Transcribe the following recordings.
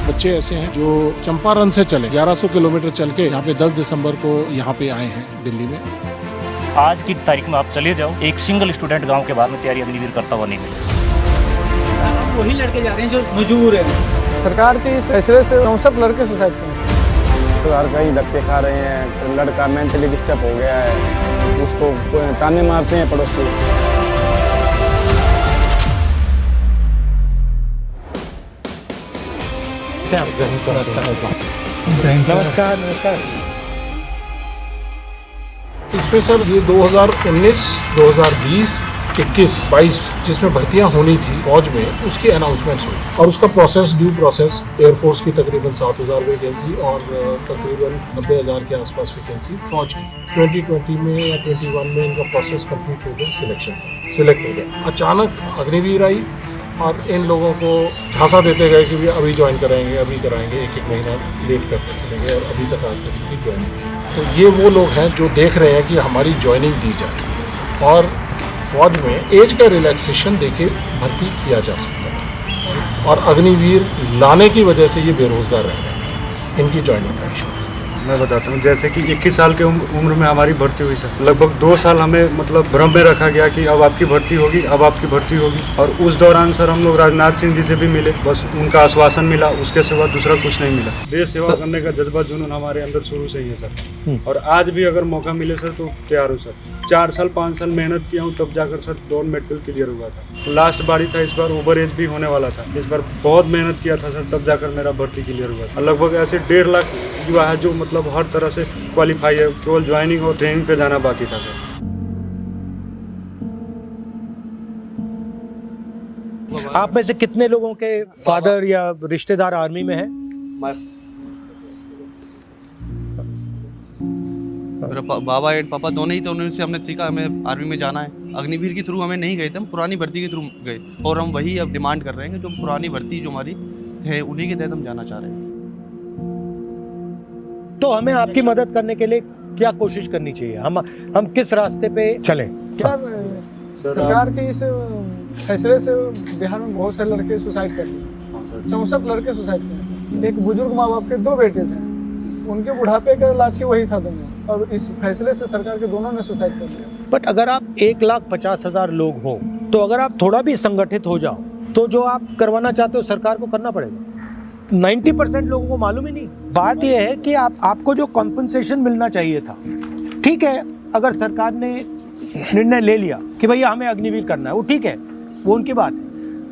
बच्चे ऐसे हैं जो चंपारण से चले 1100 किलोमीटर चल के यहाँ पे 10 दिसंबर को यहाँ पे आए हैं दिल्ली में। आज की तारीख में आप चले जाओ, एक सिंगल स्टूडेंट गांव के बाद में तैयारी अग्निवीर करता हुआ नहीं मिला। वही लड़के जा रहे हैं जो मजबूर हैं। सरकार के इस फैसले से 64 लड़के सुसाइड करें। तो हर कहीं धक्के खा रहे हैं, तो लड़का मेंटली डिस्टर्ब हो गया है, उसको ताने मारते हैं पड़ोसी। नमस्कार नमस्कार। इसमें सर ये 2019, 2020, 21, 22 जिसमें भर्तियां होनी थी फौज में, उसकी अनाउंसमेंट्स हुई और उसका प्रोसेस, ड्यू प्रोसेस, एयरफोर्स की तकरीबन 7,000 वैकेंसी और तकरीबन 90,000 के आसपास वैकेंसी फौज की 2020 में या 21 में इनका प्रोसेस कंप्लीट हो गया, सिलेक्ट हो गया। अचानक अग्निवीर आई और इन लोगों को झांसा देते गए कि भी अभी ज्वाइन कराएंगे, अभी कराएंगे, एक एक महीना लेट करते चले गए और अभी तक आज तक इनकी ज्वाइनिंग की। तो ये वो लोग हैं जो देख रहे हैं कि हमारी ज्वाइनिंग दी जाए और फौज में एज का रिलैक्सेशन देके भर्ती किया जा सकता है और अग्निवीर लाने की वजह से ये बेरोजगार रह रहे हैं। इनकी ज्वाइनिंग का इशू मैं बताता हूँ, जैसे कि 21 साल के उम्र में हमारी भर्ती हुई सर। लगभग 2 साल हमें मतलब भ्रम में रखा गया कि अब आपकी भर्ती होगी, अब आपकी भर्ती होगी। और उस दौरान सर हम लोग राजनाथ सिंह जी से भी मिले, बस उनका आश्वासन मिला, उसके सिवा दूसरा कुछ नहीं मिला। देश सेवा करने का जज्बा जुनून हमारे अंदर शुरू से ही है सर, और आज भी अगर मौका मिले सर तो तैयार हो सर। 4 साल 5 साल मेहनत किया हूँ, तब जाकर सर 2 मेडिकल क्लियर हुआ था। लास्ट बारी था, इस बार ओवर एज भी होने वाला था। इस बार बहुत मेहनत किया था सर, तब जाकर मेरा भर्ती क्लियर हुआ था। लगभग ऐसे 1.5 लाख युवा है जो मतलब हर तरह से क्वालिफाई है, केवल ज्वाइनिंग और ट्रेनिंग पे जाना बाकी था सर। आप में से कितने लोगों के फादर या रिश्तेदार आर्मी में हैं? मेरा बाबा एंड पापा दोनों ही थे, उनसे हमने सीखा हमें आर्मी में जाना है। अग्निवीर के थ्रू हमें नहीं गए थे, हम पुरानी भर्ती के थ्रू गए और हम वही अब डिमांड कर रहे हैं कि जो पुरानी भर्ती जो हमारी है उन्हीं के तहत हम जाना चाह रहे हैं। तो हमें आपकी मदद करने के लिए क्या कोशिश करनी चाहिए? हम किस रास्ते पे चलें? सरकार के इस फैसले से बिहार में बहुत से लड़के सुसाइड कर लिए। 64 लड़के सुसाइड किए। एक बुजुर्ग माँ बाप के 2 बेटे थे, उनके बुढ़ापे का लाठी वही था दोनों, और इस फैसले से सरकार के दोनों ने सुसाइड कर लिया। बट अगर आप 1,50,000 लोग हो, तो अगर आप थोड़ा भी संगठित हो जाओ तो जो आप करवाना चाहते हो सरकार को करना पड़ेगा। 90% लोगों को मालूम ही नहीं। बात यह है कि आपको जो कॉम्पनसेशन मिलना चाहिए था, ठीक है, अगर सरकार ने निर्णय ले लिया कि भैया हमें अग्निवीर करना है, वो ठीक है, वो उनकी बात है।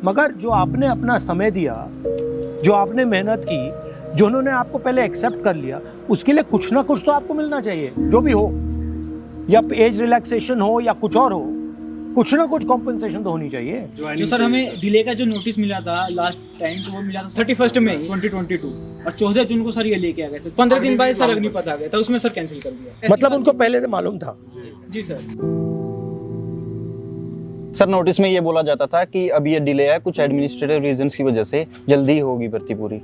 मगर जो आपने अपना समय दिया, जो आपने मेहनत की, जो उन्होंने आपको पहले एक्सेप्ट कर लिया, उसके लिए कुछ ना कुछ तो आपको मिलना चाहिए, जो भी हो, या एज रिलैक्सेशन हो या कुछ और हो, कुछ ना कुछ कॉम्पनसेशन तो होनी चाहिए। जो सर हमें डिले का जो नोटिस मिला था लास्ट टाइम, तो वो मिला था 31 मई 2022 और 14 जून को सर ये लेके आ गए थे। 15 दिन बाद सर अग्निपथ आ गया था, उसमें सर कैंसिल कर दिया। मतलब उनको पहले से मालूम था? जी सर। सर नोटिस में ये बोला जाता था कि अब ये डिले है कुछ एडमिनिस्ट्रेटिव रीजंस की वजह से, जल्दी होगी भर्ती पूरी।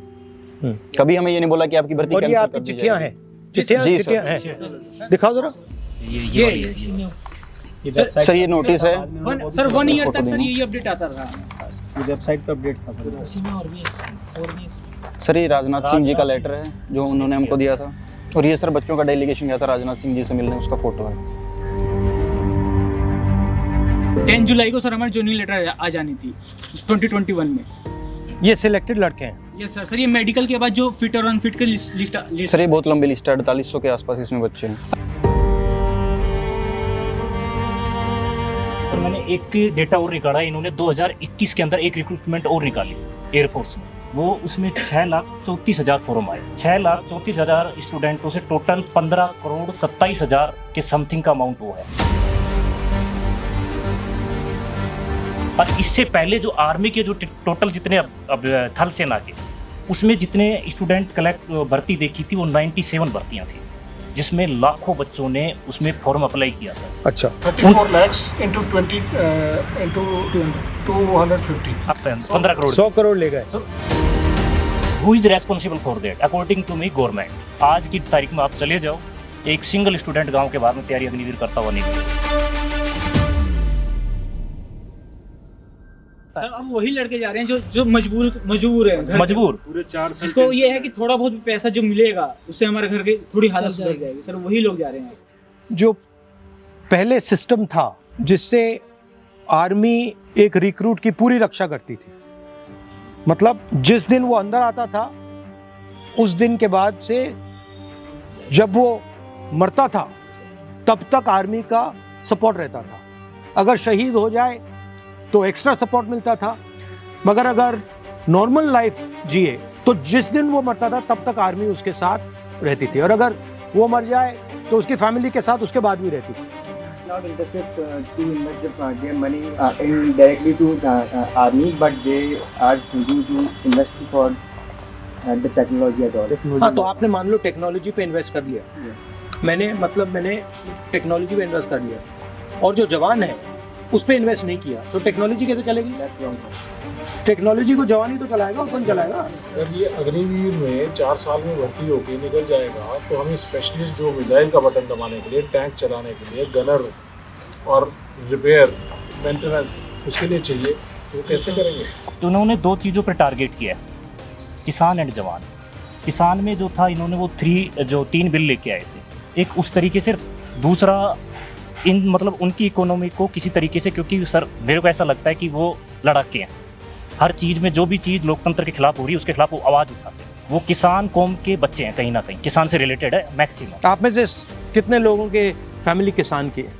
कभी हमें ये नहीं बोला कि आपकी भर्ती कैंसिल कर दी चिट्ठियां हैं? चिट्ठियां हैं, दिखाओ जरा। सर ये नोटिस है सर 1 ईयर तक सर यही अपडेट आता रहा। ये वेबसाइट पर अपडेट था। सर, ये राजनाथ सिंह जी का लेटर है जो उन्होंने हमको दिया था, और ये सर बच्चों का डेलीगेशन गया था राजनाथ सिंह जी से मिलने, उसका फोटो है। 10 जुलाई को सर हमारी ज्वाइनिंग लेटर आ जानी थी 2021 में। ये सिलेक्टेड लड़के हैं? Yes sir. सर ये मेडिकल के बाद जो फिट और अनफिट की लिस्ट। सर ये बहुत लंबी लिस्ट है, 4800 के आसपास इसमें बच्चे हैं। मैंने एक डेटा और निकाला, इन्होंने 2021 के अंदर एक रिक्रूटमेंट और निकाली एयरफोर्स में, वो उसमें 6,34,000 फॉर्म आए। 6,34,000 स्टूडेंटों से टोटल 15,27,000 के समथिंग का अमाउंट वो है। और इससे पहले जो आर्मी के जो टोटल जितने अब थल सेना के, उसमें जितने स्टूडेंट भर्ती देखी थी वो 97 भर्तियां थी, जिसमें लाखों बच्चों ने उसमें फॉर्म अप्लाई किया था। अच्छा। 34 lakhs into 20 into 250 15 crore 100 crore ले गए। Who is responsible for that? According to me government. आज की तारीख में आप चले जाओ, एक सिंगल स्टूडेंट गांव के बाद में तैयारी अग्निवीर करता हुआ नहीं मिला। सकता है। सर अब वही लड़के जा रहे हैं जो मजबूर है घर मजबूर पूरे 4 साल जिसको ये है कि थोड़ा बहुत भी पैसा जो मिलेगा उससे हमारे घर की थोड़ी हालत सुधर जाएगी। सर वही लोग जा रहे हैं। जो पहले सिस्टम था जिससे आर्मी एक रिक्रूट की पूरी रक्षा करती थी, मतलब जिस दिन वो अंदर आता था उस दिन के बाद से जब वो मरता था तब तक आर्मी का सपोर्ट रहता था। अगर शहीद हो जाए तो एक्स्ट्रा सपोर्ट मिलता था, मगर अगर नॉर्मल लाइफ जिए तो जिस दिन वो मरता था तब तक आर्मी उसके साथ रहती थी, और अगर वो मर जाए तो उसकी फैमिली के साथ उसके बाद भी रहती थी। Not interested to invest their money indirectly to army, but they are thinking to invest for the technology at all. हाँ, तो आपने मान लो टेक्नोलॉजी पे इन्वेस्ट कर लिया, मैंने टेक्नोलॉजी पे इन्वेस्ट कर लिया, और जो जवान है उस पे इन्वेस्ट नहीं किया, तो टेक्नोलॉजी कैसे चलेगी? टेक्नोलॉजी को जवान ही तो चलाएगा, और कौन चलाएगा? अगर ये अग्निवीर में 4 साल में भर्ती होके निकल जाएगा तो हमें स्पेशलिस्ट जो मिसाइल का बटन दबाने के लिए, टैंक चलाने के लिए, गनर और रिपेयर मेंटेनेंस उसके लिए चाहिए, तो वो कैसे करेंगे? तो उन्होंने 2 चीज़ों पर टारगेट किया है, किसान एंड जवान। किसान में जो था इन्होंने वो 3 बिल लेके आए थे, एक उस तरीके से, दूसरा इन मतलब उनकी इकोनॉमी को किसी तरीके से, क्योंकि सर मेरे को ऐसा लगता है कि वो लड़ाके हैं, हर चीज़ में जो भी चीज़ लोकतंत्र के खिलाफ हो रही है उसके खिलाफ वो आवाज़ उठाते हैं। वो किसान कौम के बच्चे हैं, कहीं ना कहीं किसान से रिलेटेड है मैक्सिमम। आप में से कितने लोगों के फैमिली किसान की है?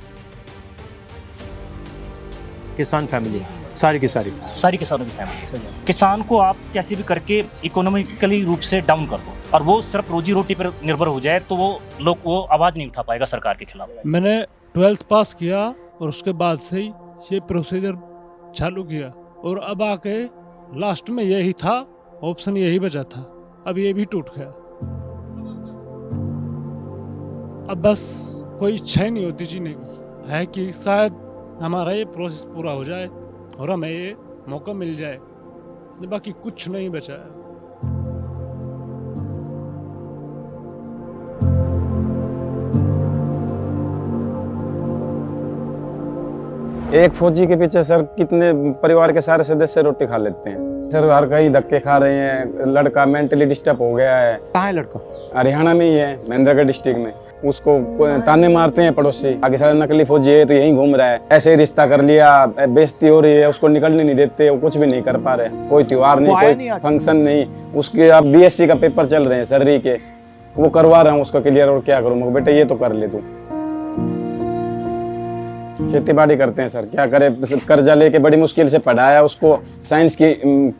किसान फैमिली सारी की सारी किसानों की फैमिली। किसान को आप कैसे भी करके इकोनॉमिकली रूप से डाउन कर दो और वो सिर्फ रोजी रोटी पर निर्भर हो जाए तो वो आवाज़ नहीं उठा पाएगा सरकार के खिलाफ। मैंने 12th पास किया और उसके बाद से ही ये प्रोसीजर चालू किया, और अब आके लास्ट में यही था, ऑप्शन यही बचा था, अब ये भी टूट गया। अब बस कोई इच्छा ही नहीं होती जीने की, है कि शायद हमारा ये प्रोसेस पूरा हो जाए और हमें ये मौका मिल जाए, बाकी कुछ नहीं बचा है। एक फौजी के पीछे सर कितने परिवार के सारे सदस्य रोटी खा लेते हैं सर, हर कहीं धक्के खा रहे हैं। लड़का मेंटली डिस्टर्ब हो गया है। कहाँ है लड़का? हरियाणा में ही है, महेंद्रगढ़ डिस्ट्रिक्ट में। उसको ताने मारते हैं पड़ोसी, आगे सारा नकली फौजी है तो यहीं घूम रहा है, ऐसे ही रिश्ता कर लिया, बेइज्जती हो रही है, उसको निकलने नहीं देते, वो कुछ भी नहीं कर पा रहे, कोई त्योहार नहीं, कोई फंक्शन नहीं। उसके अब BSc का पेपर चल रहे हैं सर्री के, वो करवा रहा हूँ उसका क्लियर, और क्या करूँ बेटा ये तो कर ले तू। खेती बाड़ी करते हैं सर, क्या करे, कर्जा लेके बड़ी मुश्किल से पढ़ाया उसको, साइंस की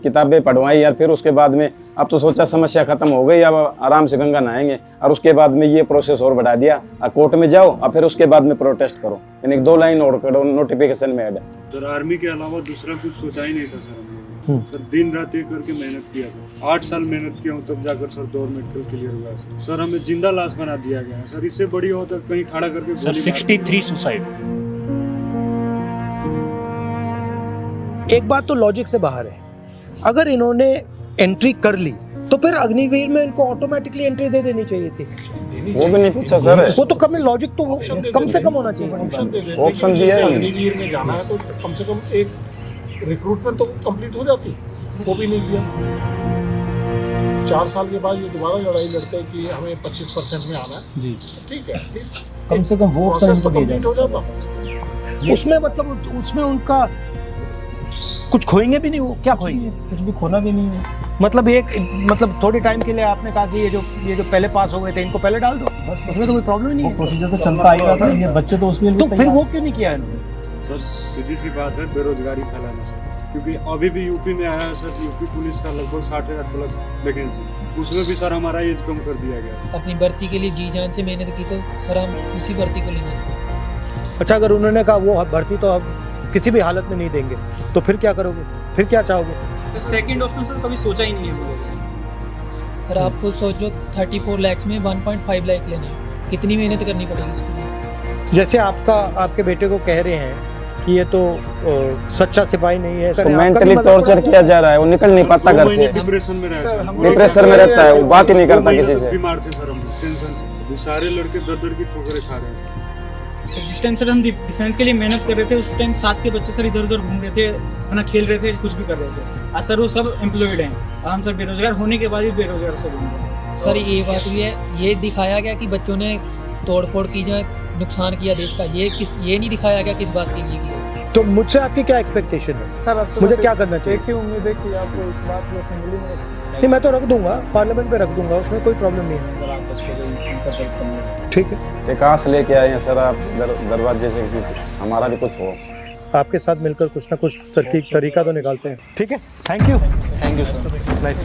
किताबें पढ़वाई यार, फिर उसके बाद में अब तो सोचा समस्या खत्म हो गई, अब आराम से गंगा नहाएंगे, और उसके बाद में ये प्रोसेस और बढ़ा दिया, कोर्ट में जाओ और फिर उसके बाद में प्रोटेस्ट करो, यानी 2 लाइन और करो, नोटिफिकेशन में ऐड है। सर आर्मी के अलावा दूसरा कुछ सोचा ही नहीं था सर हमने। सर दिन रात एक करके मेहनत किया था, 8 साल मेहनत किया हूँ, तब जाकर सर 2 मेडिकल क्लियर हुआ। सर हमें जिंदा लाश बना दिया गया है सर, इससे बड़ी हो तो कहीं खड़ा करके सर 63 सुसाइड। एक बात तो लॉजिक से बाहर है, अगर इन्होंने एंट्री कर ली तो फिर अग्निवीर में इनको ऑटोमेटिकली एंट्री दे देनी चाहिए थी। वो भी नहीं पूछा सर, वो तो कम लॉजिक तो कम से कम होना चाहिए। ऑप्शन दिया है। अग्निवीर में जाना है तो कम से कम एक रिक्रूटमेंट तो कंप्लीट हो जाती, वो भी नहीं किया। 4 साल के बाद ये दोबारा लड़ाई लड़ते हैं कि हमें 25% में आना है जी, ठीक है, कम से कम वो प्रोसेस तो कंप्लीट हो जाता। उसमें मतलब उसमें उनका कुछ खोएंगे भी नहीं, वो क्या खोएंगे? कुछ भी खोना भी नहीं है। मतलब थोड़े टाइम के लिए आपने कहा कि ये जो पहले पास हो गए थे इनको पहले डाल दो, उसमें तो कोई प्रॉब्लम ही नहीं है, प्रोसीजर तो चलता आ रहा था, ये बच्चे तो उसमें तो फिर वो क्यों नहीं किया इन्होंने? सर सीधी सी बात है, बेरोजगारी फैलाना सर, क्योंकि अभी भी यूपी में आया है सर, यूपी पुलिस का लगभग 60,000 प्लस वैकेंसी, उसमें भी सर हमारा एज कम कर दिया गया। अपनी भर्ती के लिए जी जान से मेहनत की तो सर हम उसी भर्ती को लेना चाहते। अच्छा, अगर उन्होंने कहा वो भर्ती तो अब किसी भी हालत में नहीं देंगे, तो फिर क्या करोगे? फिर क्या चाहोगे? तो सेकंड ऑप्शन सर कभी सोचा ही नहीं है। सर आपको सोच लो 34 लाख में 1.5 लाख लेने, कितनी मेहनत करनी पड़ेगी इसको? जैसे आपके बेटे को कह रहे हैं कि ये तो सच्चा सिपाही नहीं है, तो मेंटली टॉर्चर किया जा रहा है, वो निकल नहीं पाता घर से, डिप्रेशन में रहता है, वो बात ही नहीं करता किसी से। बीमार थे सर हम टेंशन से, सारे लड़के दर की ठोकरें खा रहे हैं। जिस टाइम सर हम डिफेंस के लिए मेहनत कर रहे थे, उस टाइम साथ के बच्चे सर इधर उधर घूम रहे थे, अपना खेल रहे थे, कुछ भी कर रहे थे। आज सर वो सब एम्प्लॉयड हैं और हम सर बेरोजगार होने के बाद भी बेरोजगार सब घूम रहे हैं। सर ये बात भी है, ये दिखाया गया कि बच्चों ने तोड़फोड़ की जाए, नुकसान किया देश का, ये नहीं दिखाया गया किस बात के लिए किया। तो मुझसे आपकी क्या एक्सपेक्टेशन है सर आपसे मुझे बस क्या करना चाहिए? एक ही उम्मीद है कि आप इस बात को असेंबली में नहीं, मैं तो रख दूंगा, पार्लियामेंट में रख दूंगा, उसमें कोई प्रॉब्लम नहीं है। ठीक है, एक आस लेके आए हैं सर आप दरवाजे से कि हमारा भी कुछ हो। आपके साथ मिलकर कुछ ना कुछ तरीका तो निकालते हैं। ठीक है, thank you thank you sir. Nice.